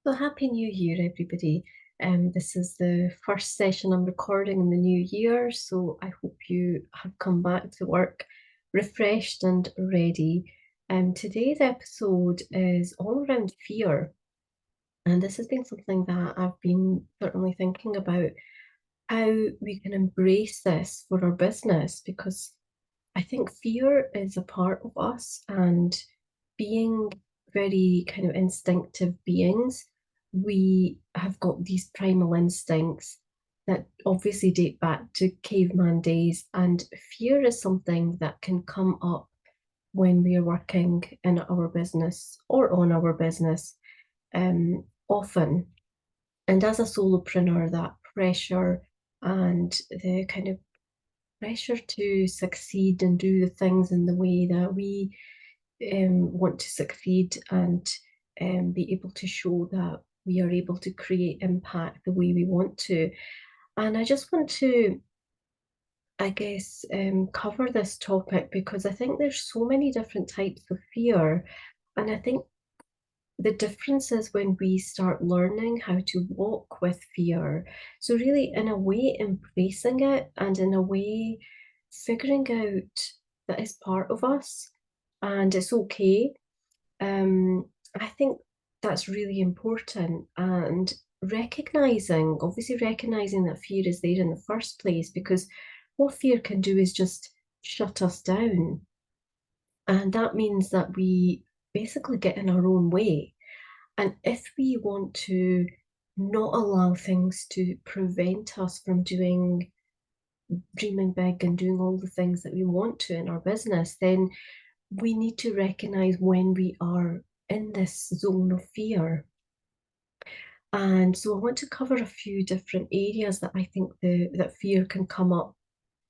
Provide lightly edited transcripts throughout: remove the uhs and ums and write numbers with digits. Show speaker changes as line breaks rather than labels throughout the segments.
So happy New Year, everybody. This is the first session I'm recording in the new year, so I hope you have come back to work refreshed and ready. Today's episode is all around fear, and this has been something that I've been certainly thinking about how we can embrace this for our business because I think fear is a part of us, and being very kind of instinctive beings, we have got these primal instincts that obviously date back to caveman days. And fear is something that can come up when we are working in our business or on our business often. And as a solopreneur, that pressure and the kind of pressure to succeed and do the things in the way that we want to succeed and be able to show that we are able to create impact the way we want to. And I just want to, I guess, cover this topic because I think there's so many different types of fear. And I think the difference is when we start learning how to walk with fear. So, really, in a way, embracing it and in a way, figuring out that it's part of us and it's okay. I think that's really important. And obviously, recognizing that fear is there in the first place, because what fear can do is just shut us down. And that means that we basically get in our own way. And if we want to not allow things to prevent us from dreaming big and doing all the things that we want to in our business, then we need to recognize when we are in this zone of fear. And so I want to cover a few different areas that I think that fear can come up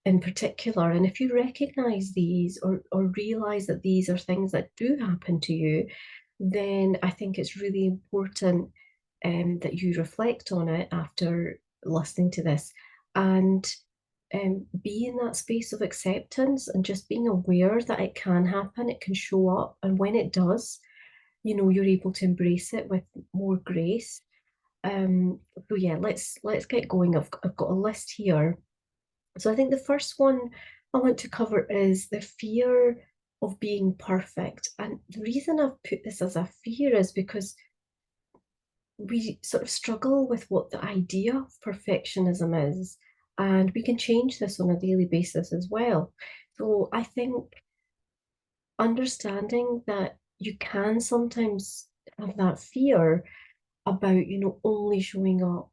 in particular. And if you recognize these or realize that these are things that do happen to you, then I think it's really important that you reflect on it after listening to this and be in that space of acceptance and just being aware that it can happen, it can show up. And when it does, you're able to embrace it with more grace. So yeah, let's get going. I've got a list here. So I think the first one I want to cover is the fear of being perfect. And the reason I've put this as a fear is because we sort of struggle with what the idea of perfectionism is, and we can change this on a daily basis as well. So I think understanding that you can sometimes have that fear about, only showing up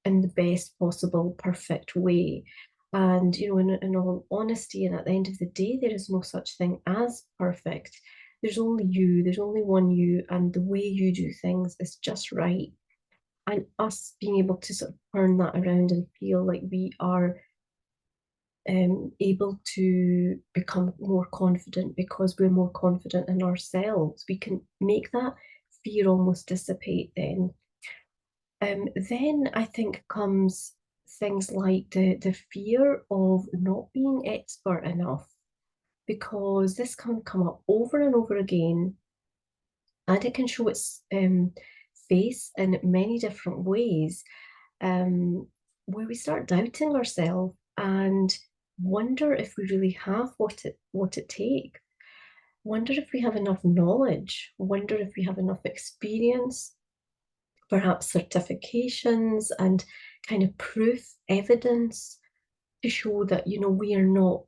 in the best possible, perfect way. And, in all honesty, and at the end of the day, there is no such thing as perfect. There's only you, there's only one you, and the way you do things is just right. And us being able to sort of turn that around and feel like we are able to become more confident because we're more confident in ourselves, we can make that fear almost dissipate then. Then I think comes things like the fear of not being expert enough, because this can come up over and over again, and it can show its face in many different ways, um, where we start doubting ourselves and wonder if we really have what it takes. Wonder if we have enough knowledge. Wonder if we have enough experience, perhaps certifications and kind of proof, evidence to show that, we are not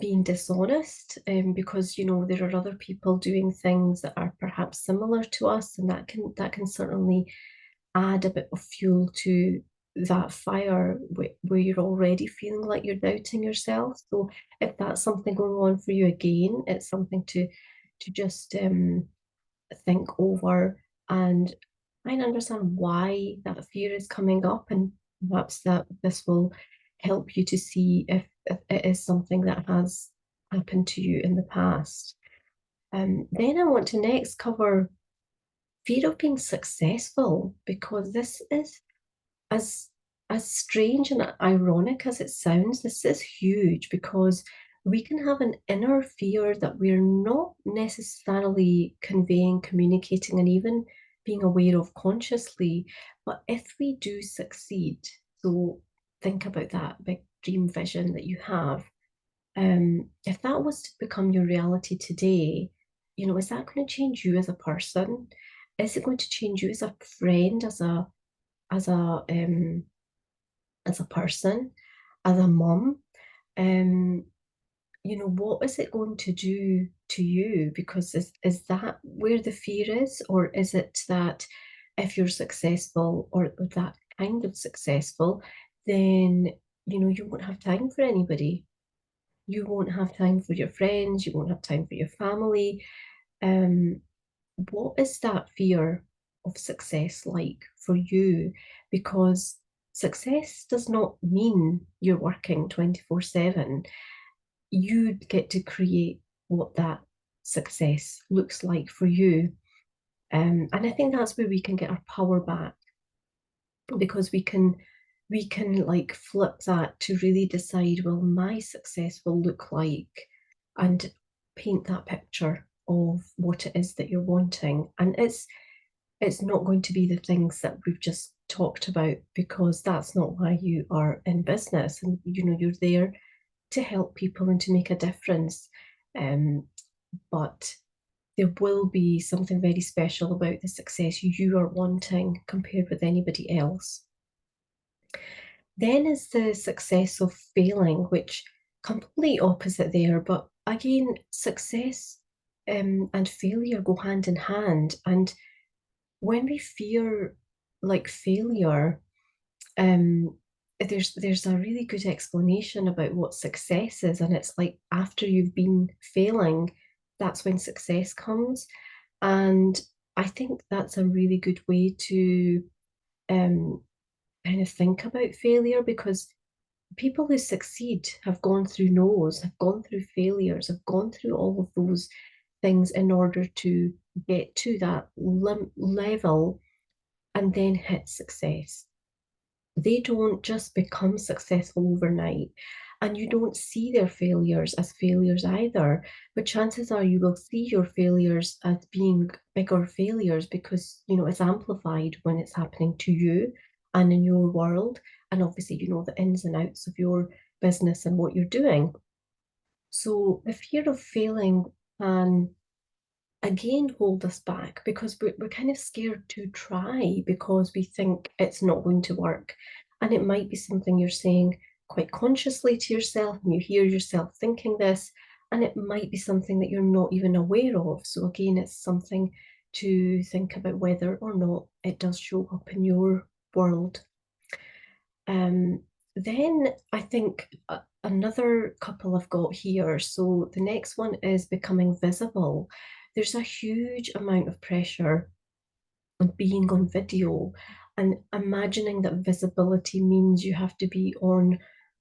being dishonest, because, there are other people doing things that are perhaps similar to us, and that can certainly add a bit of fuel to that fire where you're already feeling like you're doubting yourself. So if that's something going on for you, again, it's something to just think over and try and understand why that fear is coming up, and perhaps that this will help you to see if it is something that has happened to you in the past. Then I want to next cover fear of being successful, because this is as as strange and ironic as it sounds, this is huge because we can have an inner fear that we're not necessarily conveying, communicating, and even being aware of consciously. But if we do succeed, so think about that big dream vision that you have. If that was to become your reality today, is that going to change you as a person? Is it going to change you as a friend, as a um, as a person, as a mum? Um, what is it going to do to you? Because is that where the fear is, or is it that if you're successful or that kind of successful, then you won't have time for anybody. You won't have time for your friends, you won't have time for your family. Um, what is that fear of success like for you? Because success does not mean you're working 24/7. You get to create what that success looks like for you. And I think that's where we can get our power back, because we can like flip that to really decide, well, my success will look like, and paint that picture of what it is that you're wanting. And it's not going to be the things that we've just talked about, because that's not why you are in business. And you're there to help people and to make a difference. Um, but there will be something very special about the success you are wanting compared with anybody else. Then is the success of failing, which complete opposite there. But again, success and failure go hand in hand. And when we fear like failure, um, there's a really good explanation about what success is, and it's like after you've been failing, that's when success comes. And I think that's a really good way to um, kind of think about failure, because people who succeed have gone through no's, have gone through failures, have gone through all of those things in order to get to that level and then hit success. They don't just become successful overnight. And you don't see their failures as failures either. But chances are you will see your failures as being bigger failures, because, it's amplified when it's happening to you and in your world. And obviously, the ins and outs of your business and what you're doing. So the fear of failing can again hold us back, because we're kind of scared to try, because we think it's not going to work. And it might be something you're saying quite consciously to yourself, and you hear yourself thinking this, and it might be something that you're not even aware of. So again, it's something to think about whether or not it does show up in your world. Then I think another couple I've got here. So the next one is becoming visible. There's a huge amount of pressure on being on video, and imagining that visibility means you have to be on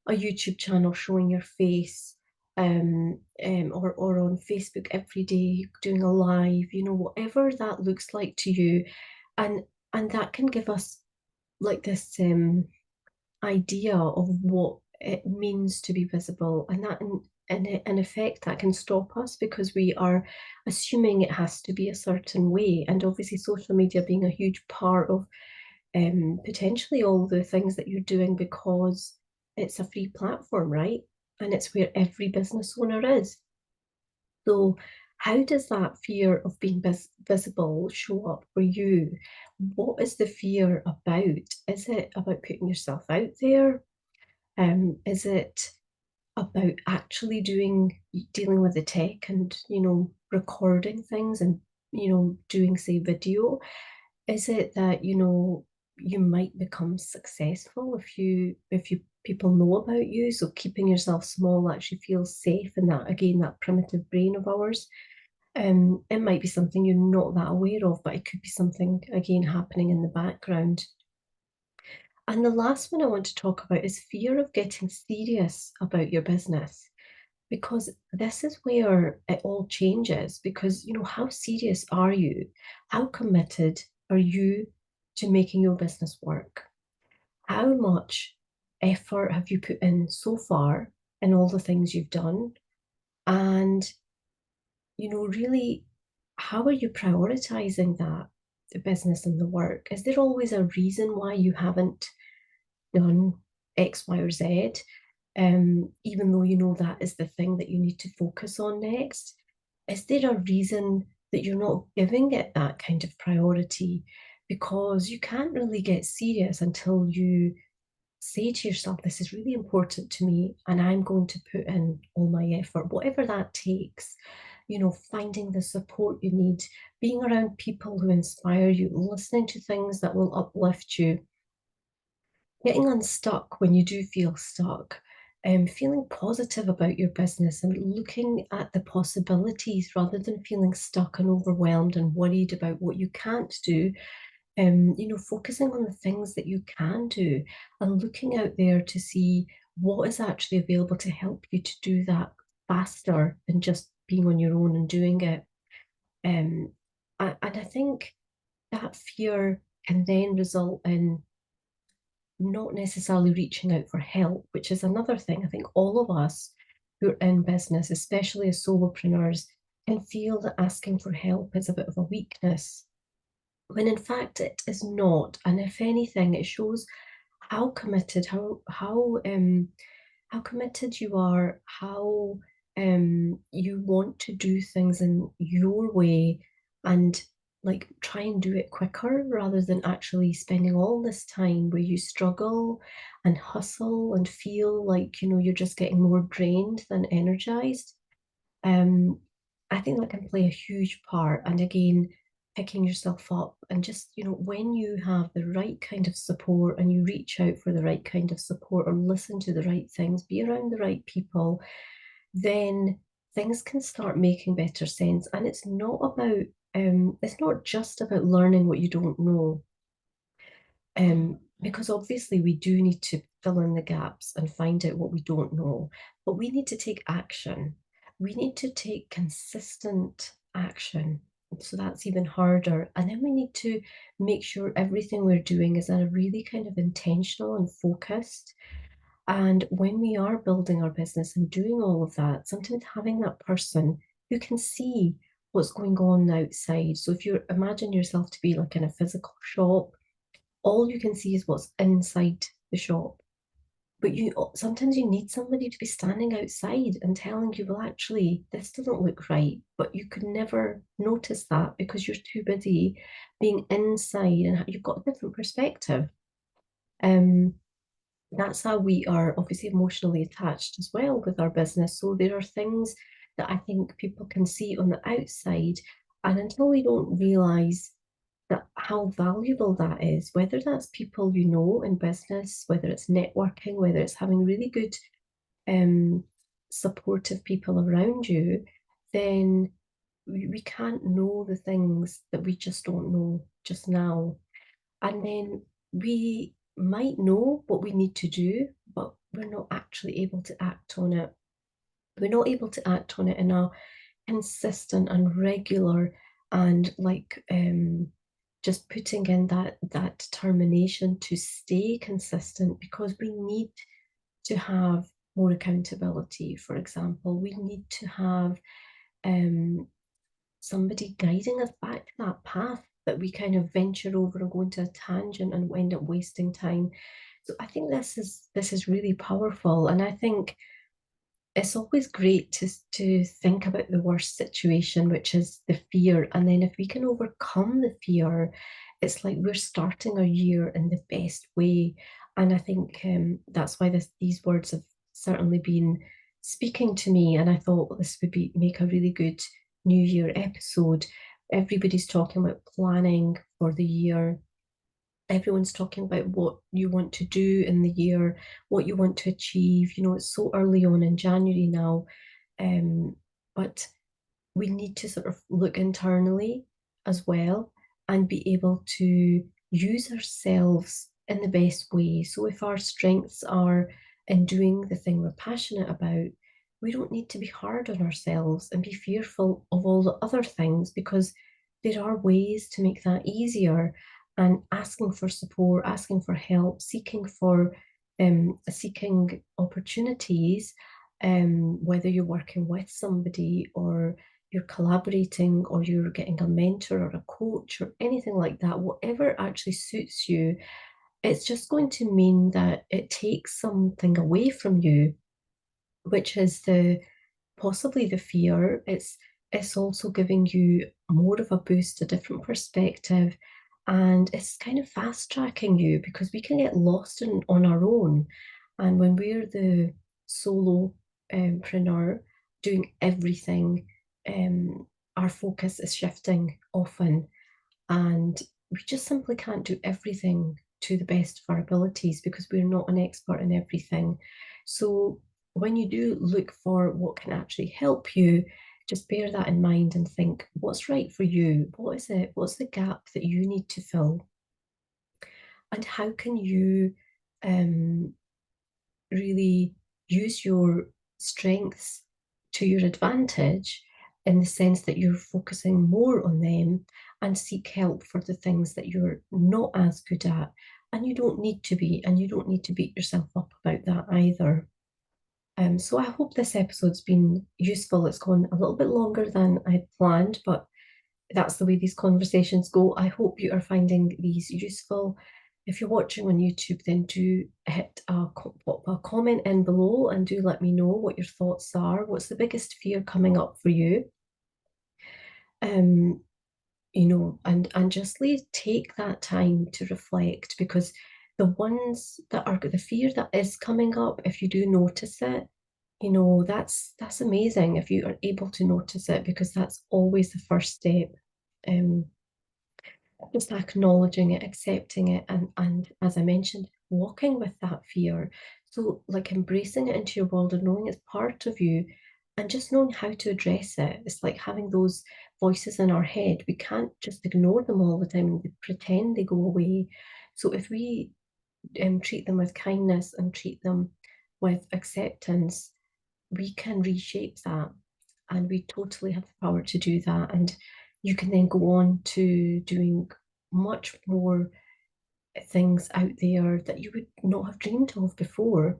a YouTube channel showing your face, or on Facebook every day doing a live, whatever that looks like to you. And that can give us like this idea of what it means to be visible, and that in effect that can stop us, because we are assuming it has to be a certain way. And obviously social media being a huge part of potentially all the things that you're doing, because it's a free platform, right? And it's where every business owner is. So how does that fear of being visible show up for you? What is the fear about? Is it about putting yourself out there? Is it about actually dealing with the tech and, recording things and, doing, say, video? Is it that, you might become successful if you people know about you? So keeping yourself small actually feels safe, and that again, that primitive brain of ours. It might be something you're not that aware of, but it could be something again happening in the background. And the last one I want to talk about is fear of getting serious about your business, because this is where it all changes. Because, how serious are you? How committed are you to making your business work? How much effort have you put in so far in all the things you've done? And, really, how are you prioritizing that? the business and the work, is there always a reason why you haven't done X, Y, or Z? Even though you know that is the thing that you need to focus on next, is there a reason that you're not giving it that kind of priority? Because you can't really get serious until you say to yourself, this is really important to me, and I'm going to put in all my effort, whatever that takes. Finding the support you need, being around people who inspire you, listening to things that will uplift you, getting unstuck when you do feel stuck, feeling positive about your business and looking at the possibilities rather than feeling stuck and overwhelmed and worried about what you can't do. Focusing on the things that you can do and looking out there to see what is actually available to help you to do that faster than just being on your own and doing it. Um, and I think that fear can then result in not necessarily reaching out for help, which is another thing. I think all of us who are in business, especially as solopreneurs, can feel that asking for help is a bit of a weakness, when in fact it is not. And if anything, it shows how committed, how committed you are, how you want to do things in your way, and like try and do it quicker rather than actually spending all this time where you struggle and hustle and feel like you're just getting more drained than energized. um, I think that can play a huge part. And again, picking yourself up and just, when you have the right kind of support and you reach out for the right kind of support or listen to the right things, be around the right people, then things can start making better sense. And it's not just about learning what you don't know. Because obviously we do need to fill in the gaps and find out what we don't know, but we need to take action. We need to take consistent action. So that's even harder. And then we need to make sure everything we're doing is a really kind of intentional and focused. And when we are building our business and doing all of that, sometimes having that person who can see what's going on outside. So if you imagine yourself to be like in a physical shop, all you can see is what's inside the shop. But sometimes you need somebody to be standing outside and telling you, well, actually, this doesn't look right. But you could never notice that because you're too busy being inside and you've got a different perspective. Um, that's how we are obviously emotionally attached as well with our business. So there are things that I think people can see on the outside. And until we don't realize that how valuable that is, whether that's people you know in business, whether it's networking, whether it's having really good um, supportive people around you, then we can't know the things that we just don't know just now. And then we might know what we need to do, but we're not actually able to act on it. We're not able to act on it in a consistent and regular and like just putting in that determination to stay consistent, because we need to have more accountability. For example, we need to have um, somebody guiding us back to that path that we kind of venture over and go into a tangent and end up wasting time. So I think this is really powerful, and I think it's always great to think about the worst situation, which is the fear. And then if we can overcome the fear, it's like we're starting our year in the best way. And I think that's why these words have certainly been speaking to me. And I thought this would make a really good New Year episode. Everybody's talking about planning for the year. Everyone's talking about what you want to do in the year, what you want to achieve. It's so early on in January now, um, but we need to sort of look internally as well and be able to use ourselves in the best way. So if our strengths are in doing the thing we're passionate about, we don't need to be hard on ourselves and be fearful of all the other things, because there are ways to make that easier. And asking for support, asking for help, seeking opportunities, whether you're working with somebody or you're collaborating or you're getting a mentor or a coach or anything like that, whatever actually suits you, it's just going to mean that it takes something away from you, which is the possibly the fear. It's also giving you more of a boost, a different perspective, and it's kind of fast tracking you because we can get lost on our own. And when we're the solo preneur doing everything, um, our focus is shifting often, and we just simply can't do everything to the best of our abilities because we're not an expert in everything. So when you do look for what can actually help you, just bear that in mind and think, what's right for you? What is it? What's the gap that you need to fill? And how can you um, really use your strengths to your advantage in the sense that you're focusing more on them and seek help for the things that you're not as good at. And you don't need to be, and you don't need to beat yourself up about that either. So I hope this episode's been useful. It's gone a little bit longer than I had planned, but that's the way these conversations go. I hope you are finding these useful. If you're watching on YouTube, then do hit pop a comment in below and do let me know what your thoughts are. What's the biggest fear coming up for you? Um, and just take that time to reflect because the ones that are the fear that is coming up, if you do notice it, that's amazing if you are able to notice it because that's always the first step. Um, just acknowledging it, accepting it, and as I mentioned, walking with that fear. So like embracing it into your world and knowing it's part of you and just knowing how to address it. It's like having those voices in our head. We can't just ignore them all the time and pretend they go away. So if we treat them with kindness and treat them with acceptance, we can reshape that and we totally have the power to do that. And you can then go on to doing much more things out there that you would not have dreamed of before.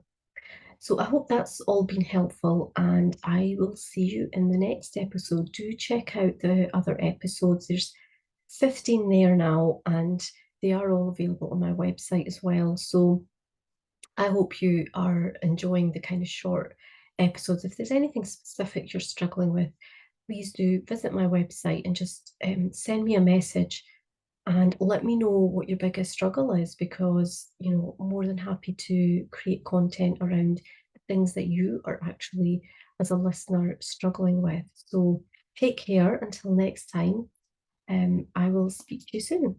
So I hope that's all been helpful, and I will see you in the next episode. Do check out the other episodes. There's 15 there now, and they are all available on my website as well. So I hope you are enjoying the kind of short episodes. If there's anything specific you're struggling with, please do visit my website and just send me a message and let me know what your biggest struggle is because, I'm more than happy to create content around the things that you are actually, as a listener, struggling with. So take care until next time. I will speak to you soon.